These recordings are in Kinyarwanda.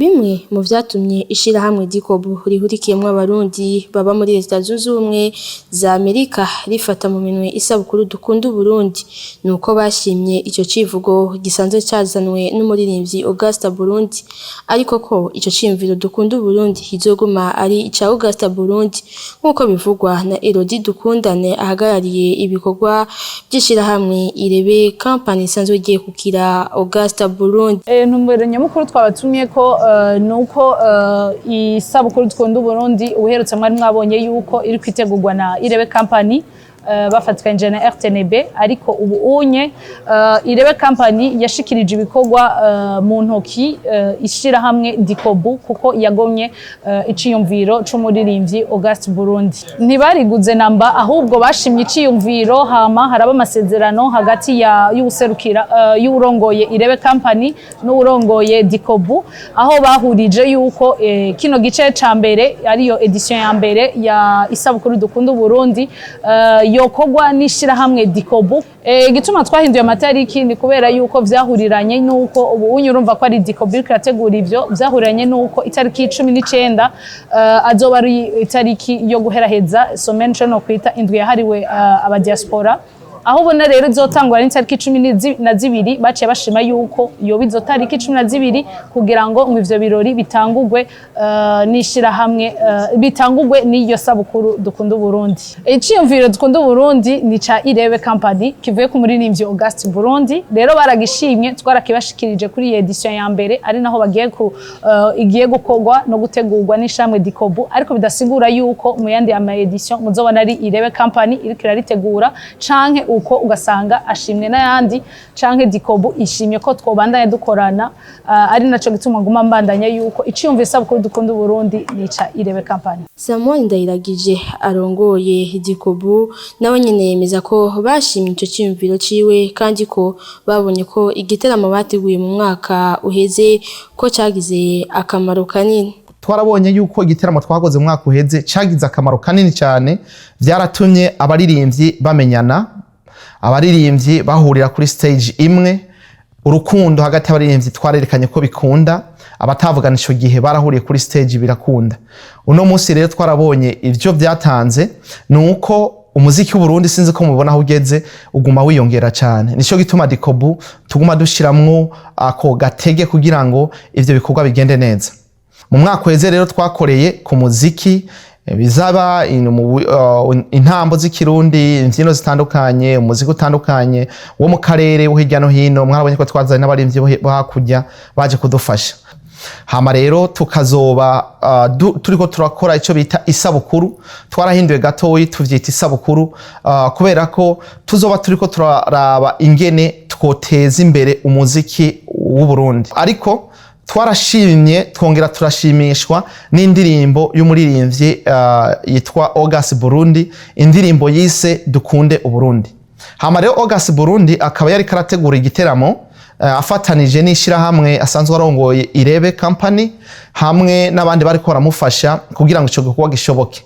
Bimwe mu vyatumye ishirahamwe Dikobu rihurikiyemwo abarundi baba muri Leta Zunze Ubumwe za Amerika rifata mu minwe isabukuru dukunda Burundi nuko bashimye ico civugo gisanzwe cazanwe n'umuririmbyi Augusta Burundi ariko ko ico cimviro dukunda Burundi hizoguma ari ica Augusta Burundi nkuko bivugwa na Elodie Dukundane ahagarariye ibikorwa by'ishirahamwe Irebe Company isanzwe igiye kukira Augusta Burundi. Ntumbero nyamukuru twabatumye ko nuko isabukuru dukunda Burundi uherutse mwari mwabonye yuko iri kwitegurwa na Irebe Company bafatikanye na RTNB ariko ubu unye Irebe Company yashikirije ibikorwa mu ntoki ishira hamwe Dikobu kuko yagomye iciyumviro c'umuririmbyi Augusta Burundi ntibariguze namba ahubwo bashimye iciyumviro hama haraba amasezerano hagati y'userukira y'urongoye Irebe Company n'urongoye Dikobu aho bahurije yuko kino gice ca mbere ariyo edition ya mbere ya isabukuru dukunda Burundi yokogwa n'ishirahamwe Dikobu. Gituma twahinduye amatariki ni kubera yuko vyahuriranye nuko ubu unyurumva ko ari Dikobu irategura ivyo vyahuriranye nuko itariki 19 azoba ari itariki yo guheraheza somention no kwita indwi yahariwe aba diaspora aho bona rero izotangwa ari itariki 12 baciye bashima yuko yo bizotariki 12 kugira ngo ivyo birori bitangurwe nishira hamwe bitangurwe niyo sabukuru dukunda Burundi. Iciyumviro dukunda Burundi ni ca Irebe Company kivuye ku muririmbyi Augusta Burundi rero baragishimye twarakibashikirije kuri edition ya mbere ari naho bagiye igiye gukogwa no gutegurwa n'ishamwe Dikobu ariko bidasigura yuko mu yandi ama edition muzobona ari Irebe Company iriko iraritegura canke uko ugasanga ashimwe n'ayandi canke Dikobu ishimye ko twobandanya dukorana ari naco gituma nguma mbandanya yuko iciyumviro isabukuru dukunda Burundi nica Irebe Company. Samuel Ndayiragije arongoye Dikobu nawe nyene yemeza ko bashimye ico ciyumviro ciwe kandi ko babonye ko igiteramo bateguye mu mwaka uheze ko cagize akamaro kanini. Twarabonye yuko igiteramo twakoze mu mwaka uheze cagize akamaro kanini cyane vyaratumye abaririmbyi bamenyana abaririmbyi bahurira kuri stage imwe urukundo hagati y'abaririmbyi twarerekanye ko bikunda abatavugana ico gihe barahuriye kuri stage birakunda uno munsi rero twarabonye ivyo byatanze nuko umuziki w'Uburundi sinzi ko mubona aho ugeze uguma wiyongera cyane nico gituma Dikobu tuguma dushiramwo ako gatege kugira ngo ivyo bikorwa bigende neza mu mwaka uheze rero twakoreye ku muziki bizaba intambo z'ikirundi imbyino zitandukanye umuziki utandukanye wo mu karere wo hirya no hino mwarabonye ko twazanye n'abarimvyi bo hakurya baje kudufasha hama rero tukazoba turiko turakora ico bita isabukuru twarahinduye gatoyi tuvyita isabukuru kubera ko tuzoba turiko turaraba ingene twoteza imbere umuziki w'u Burundi ariko twarashimye twongera turashimishwa n'indirimbo y'umuririmbyi yitwa Augusta Burundi indirimbo yise dukunde Uburundi hama rero Augusta Burundi akaba yari karategura igiteramo afatanije n'ishirahamwe asanzwe arongoye Irebe Company hamwe n'abandi bari ko baramufasha kugira ngo ico gikorwa gishoboke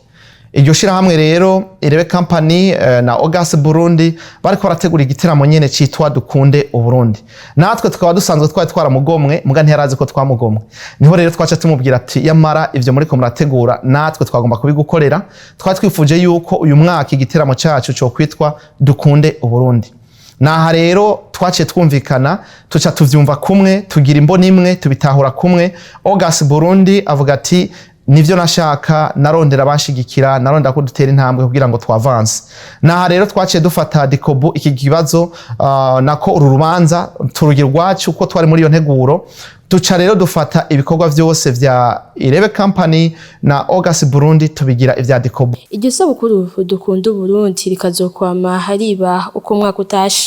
iryo shirahamwe rero Irebe Company na Augusta Burundi bariko barategura igiteramo nyene citwa dukunde Uburundi natwe tukaba dusanzwe twaramugomwe muga ntiyarazi ko twamugomwe niho rero twaca tumubwira ati yamara ivyo muri ko murategura natwe twagomba kubigukorera twatwifuje yuko uyu mwaka igiteramo cacu cyo kwitwa dukunde Uburundi naha rero twaciye twumvikana tuca tuvyumva kumwe tugira imboni imwe tubitahura kumwe Augusta Burundi avuga ati nivyo nashaka narondera bashigikira narondera ko dutera intambwe kugira ngo twavance naha rero twaciye dufata Dikobu iki kibazo nako uru rubanza turugira rwacu uko twari muri iyo nteguro tuca rero dufata ibikorwa vyose vya Irebe Company na Augusta Burundi tubigira ivya Dikobu. Iryo sabukuru dukunda Burundi rikazokwama hariba uko mwaka utashe.